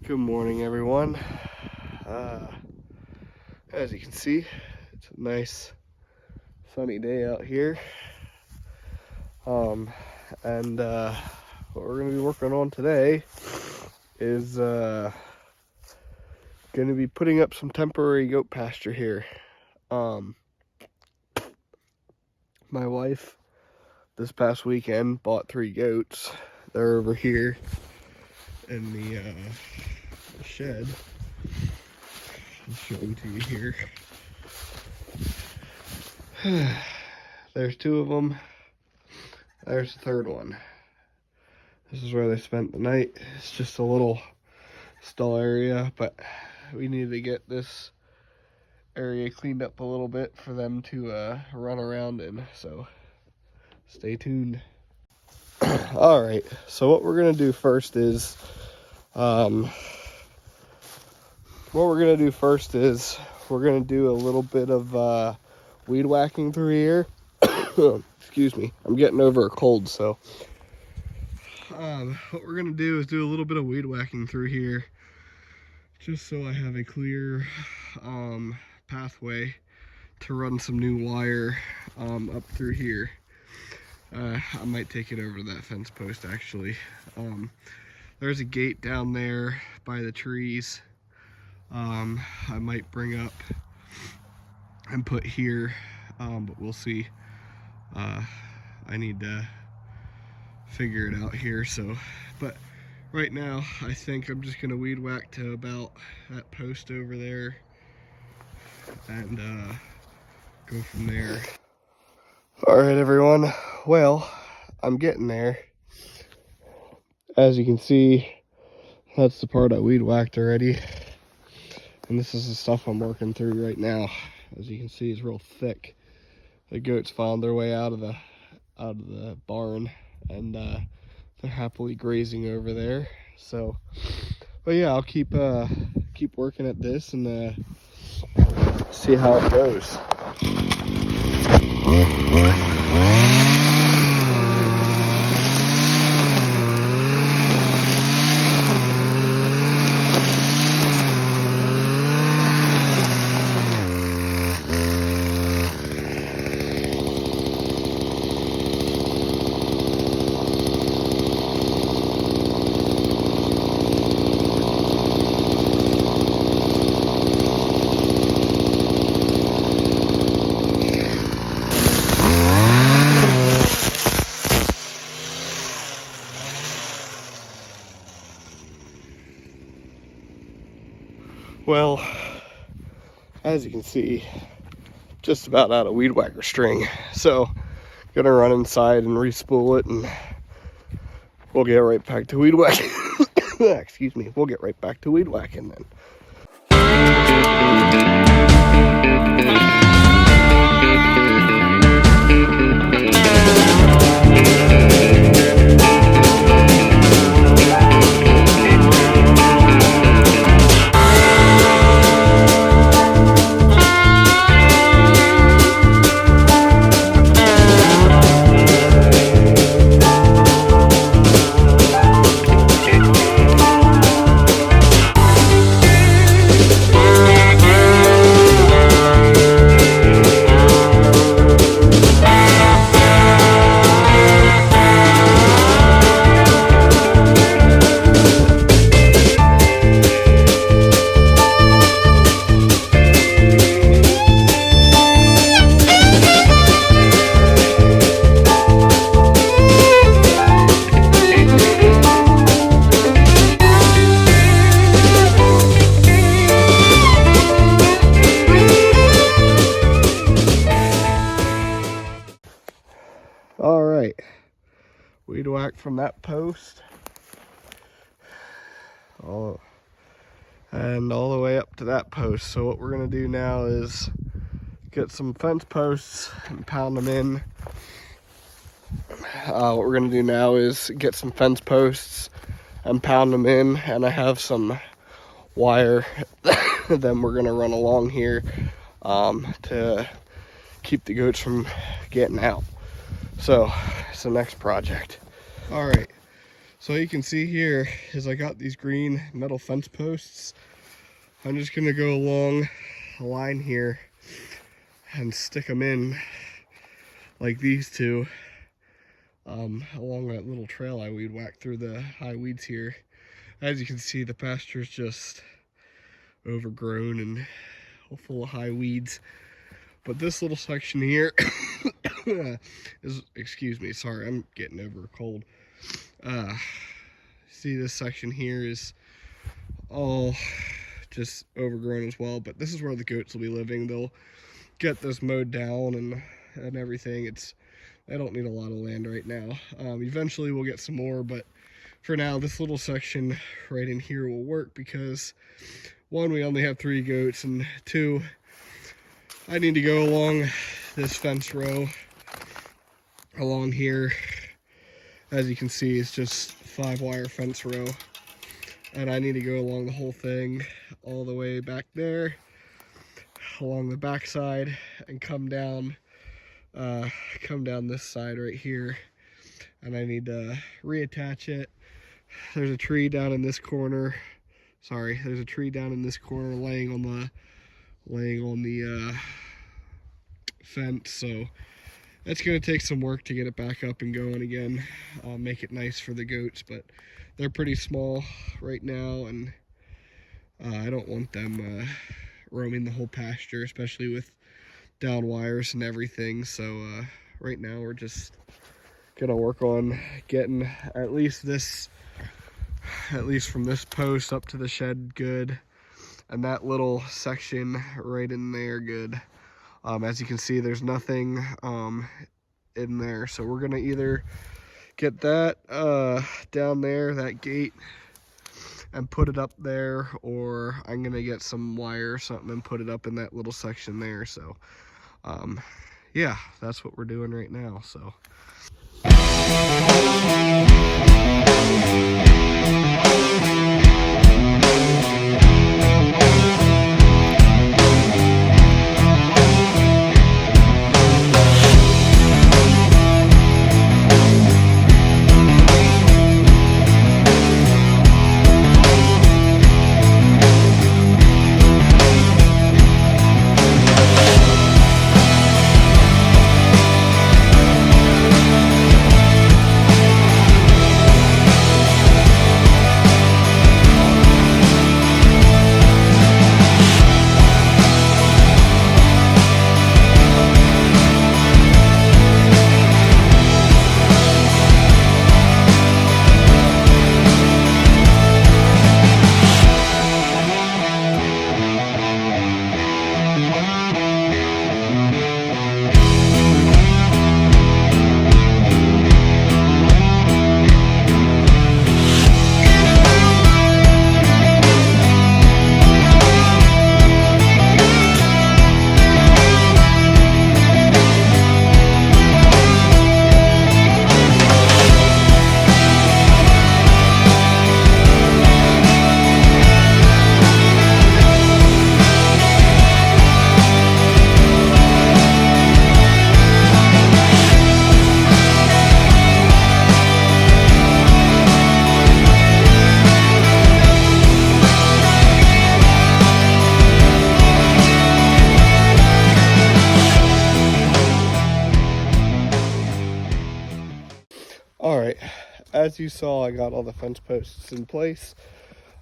Good morning, everyone. As you can see, it's a nice sunny day out here. What we're going to be working on today is going to be putting up some temporary goat pasture here. My wife this past weekend bought 3 goats. They're over here in the shed. I'll show them to you here. There's 2 of them. There's the 3rd one. This is where they spent the night. It's just a little stall area, but we need to get this area cleaned up a little bit for them to run around in, so stay tuned. All right, so what we're gonna do first is we're gonna do a little bit of weed whacking through here. Excuse me, I'm getting over a cold, so what we're gonna do is do a little bit of weed whacking through here, just so I have a clear pathway to run some new wire up through here. I might take it over to that fence post actually. There's a gate down there by the trees. I might bring up and put here, but we'll see. I need to figure it out here, so, but right now I think I'm just gonna weed whack to about that post over there and go from there. All right, everyone, well, I'm getting there. As you can see, that's the part I weed whacked already, and this is the stuff I'm working through right now. As you can see, it's real thick. The goats found their way out of the barn, and they're happily grazing over there. So, but yeah, I'll keep working at this and see how it goes. Well, as you can see, just about out of weed whacker string. So, gonna run inside and re-spool it, and we'll get right back to weed whacking. Excuse me, we'll get right back to weed whacking then. All right, weed whack from that post, and all the way up to that post. So what we're gonna do now is get some fence posts and pound them in. What we're gonna do now is get some fence posts and pound them in, and I have some wire then we're gonna run along here to keep the goats from getting out. So it's the next project. All right, So you can see here is I got these green metal fence posts. I'm just gonna go along a line here and stick them in like these two along that little trail I weed whacked through the high weeds here. As you can see, the pasture's just overgrown and full of high weeds. But this little section here is, excuse me, sorry, I'm getting over a cold. See, this section here is all just overgrown as well, but this is where the goats will be living. They'll get this mowed down and everything. I don't need a lot of land right now. Eventually we'll get some more, but for now this little section right in here will work because one, we only have 3 goats, and 2, I need to go along this fence row along here. As you can see, it's just 5-wire fence row, and I need to go along the whole thing all the way back there along the back side and come down this side right here, and I need to reattach it. There's a tree down in this corner. Sorry, there's a tree down in this corner laying on the fence, so it's going to take some work to get it back up and going again. Make it nice for the goats, but they're pretty small right now, and I don't want them roaming the whole pasture, especially with down wires and everything. So right now we're just gonna work on getting at least from this post up to the shed good, and that little section right in there good. As you can see, there's nothing in there, so we're gonna either get that down there, that gate, and put it up there, or I'm gonna get some wire or something and put it up in that little section there. So yeah, that's what we're doing right now. So alright, as you saw, I got all the fence posts in place.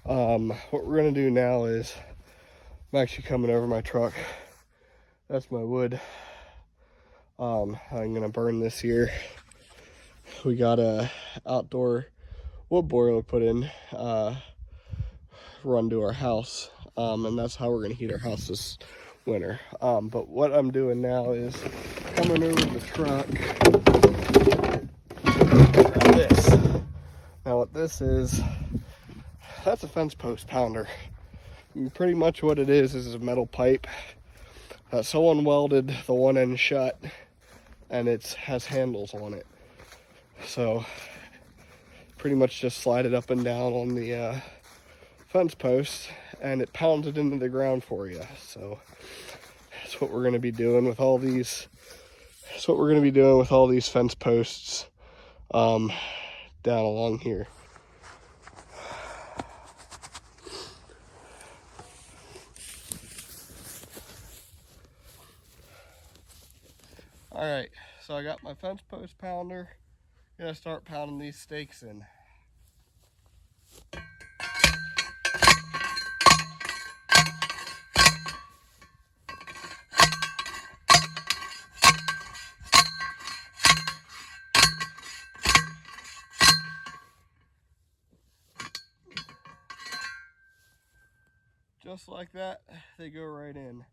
What we're gonna do now is, I'm actually coming over my truck. That's my wood. I'm gonna burn this here. We got a outdoor wood boiler put in, run to our house, and that's how we're gonna heat our house this winter. But what I'm doing now is coming over the truck. This. Now what this is, that's a fence post pounder. And pretty much what it is a metal pipe that someone welded the one end shut, and it has handles on it. So pretty much just slide it up and down on the fence post, and it pounds it into the ground for you. So that's what we're going to be doing with all these. That's what we're going to be doing with all these fence posts down along here. All right, so I got my fence post pounder. Gonna start pounding these stakes in. Just like that, they go right in.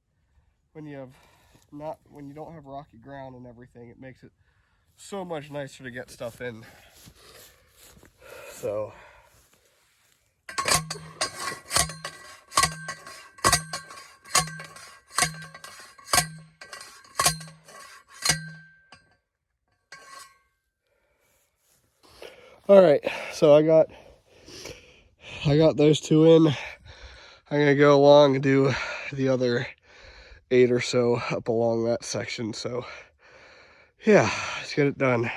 When you don't have rocky ground and everything, it makes it so much nicer to get stuff in. So all right, so I got those two in. I'm gonna go along and do the other 8 or so up along that section. So yeah, let's get it done.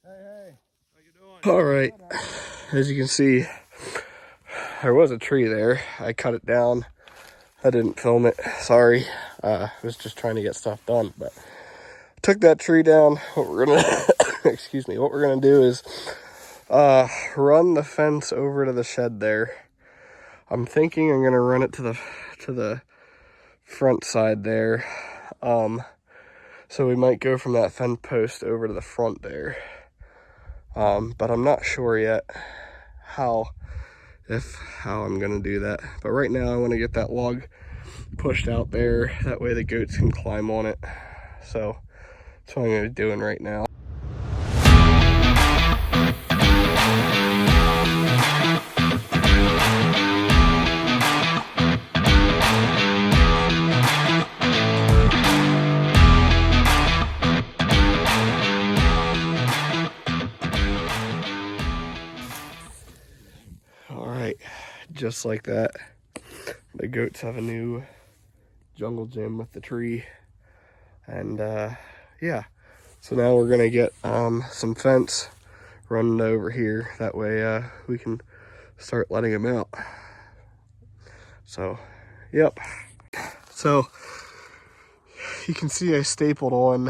Hey, how you doing? All right, as you can see, there was a tree there. I cut it down. I didn't film it, sorry. I was just trying to get stuff done, but took that tree down. What we're gonna excuse me, what we're gonna do is run the fence over to the shed there. I'm thinking I'm gonna run it to the front side there. So we might go from that fence post over to the front there. But I'm not sure yet how I'm gonna do that. But right now I want to get that log pushed out there. That way the goats can climb on it. So that's what I'm gonna be doing right now. All right, just like that, the goats have a new jungle gym with the tree. And yeah, so now we're gonna get some fence running over here. That way we can start letting them out. So yep, so you can see I stapled on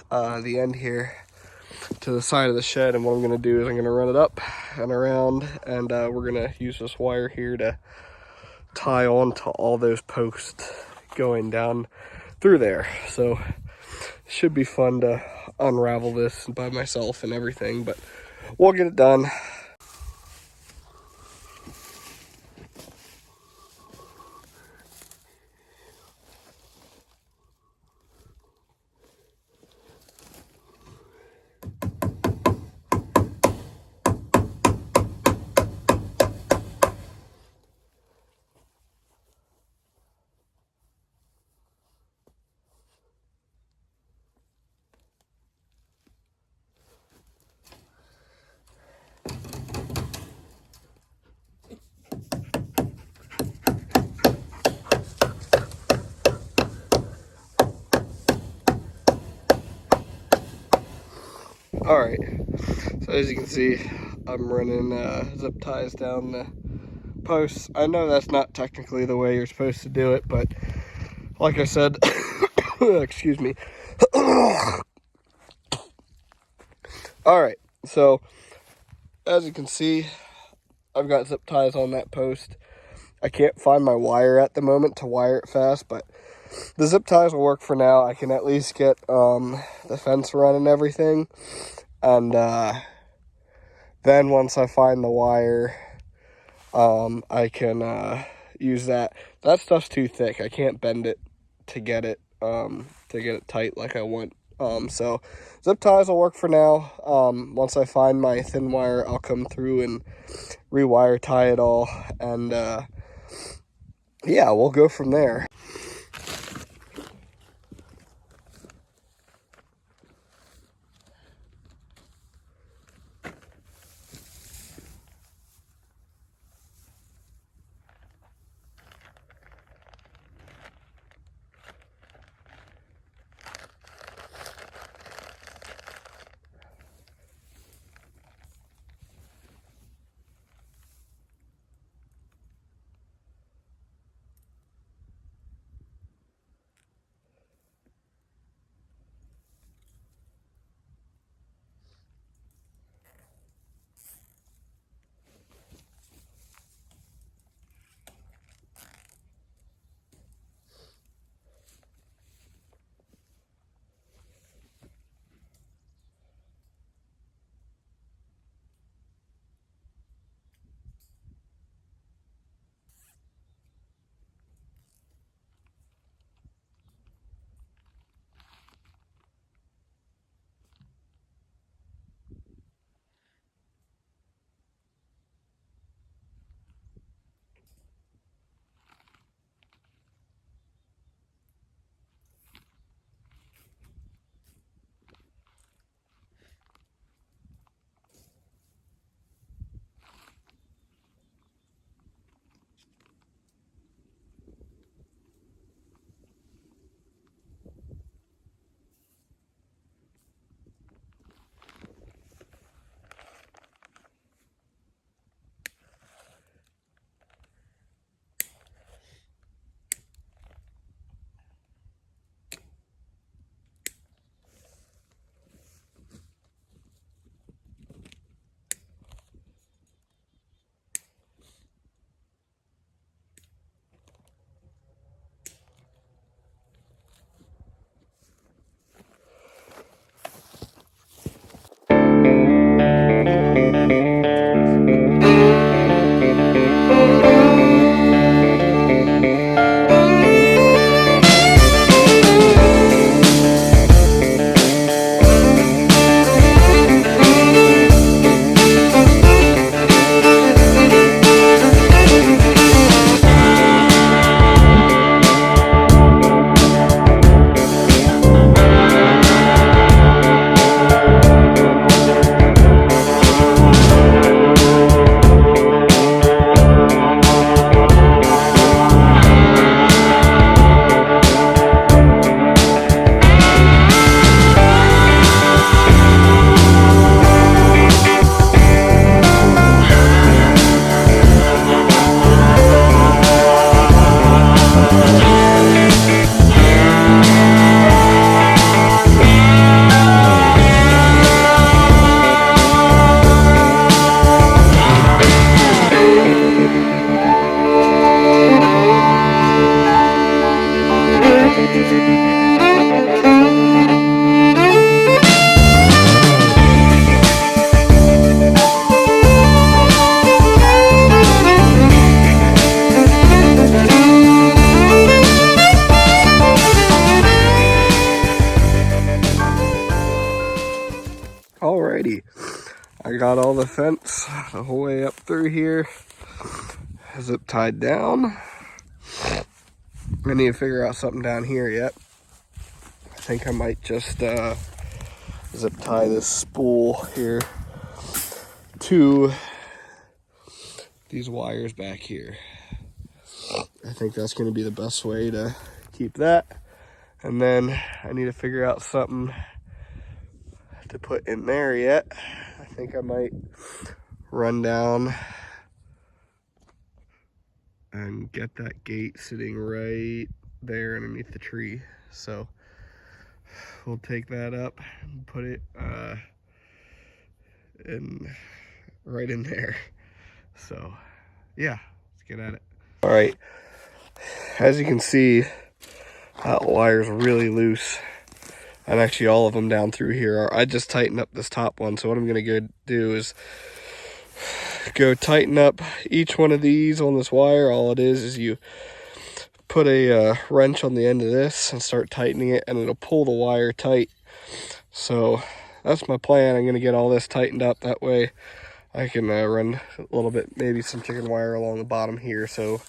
the end here to the side of the shed, and what I'm gonna do is I'm gonna run it up and around, and we're gonna use this wire here to tie on to all those posts going down through there. So it should be fun to unravel this by myself and everything, but we'll get it done. All right, so as you can see, I'm running zip ties down the posts. I know that's not technically the way you're supposed to do it, but like I said, excuse me. All right, so as you can see, I've got zip ties on that post. I can't find my wire at the moment to wire it fast, but the zip ties will work for now. I can at least get the fence run and everything. And then once I find the wire, I can use that. That stuff's too thick. I can't bend it to get it tight like I want. So zip ties will work for now. Once I find my thin wire, I'll come through and rewire tie it all, and yeah, we'll go from there. I got all the fence the whole way up through here, zip tied down. I need to figure out something down here yet. I think I might just zip tie this spool here to these wires back here. I think that's going to be the best way to keep that. And then I need to figure out something to put in there yet. I think I might run down and get that gate sitting right there underneath the tree. So we'll take that up and put it right in there. So yeah, let's get at it. All right, as you can see, that wire's really loose. And actually all of them down through here are. I just tightened up this top one. So what I'm gonna go do is go tighten up each one of these on this wire. All it is you put a wrench on the end of this and start tightening it, and it'll pull the wire tight. So that's my plan. I'm gonna get all this tightened up. That way I can run a little bit, maybe some chicken wire along the bottom here so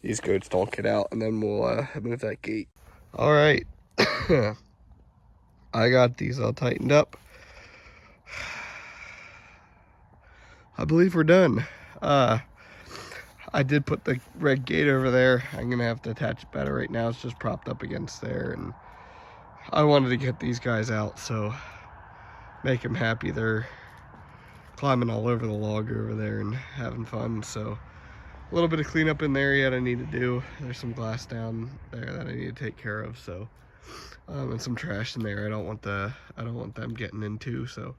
these goats don't get out, and then we'll move that gate. All right. I got these all tightened up. I believe we're done. I did put the red gate over there. I'm gonna have to attach it better. Right now it's just propped up against there, and I wanted to get these guys out, so make them happy. They're climbing all over the log over there and having fun. So a little bit of cleanup in there yet I need to do. There's some glass down there that I need to take care of. So and some trash in there I don't want them getting into. So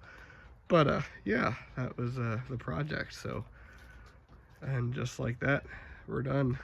but yeah, that was the project. So, and just like that, we're done.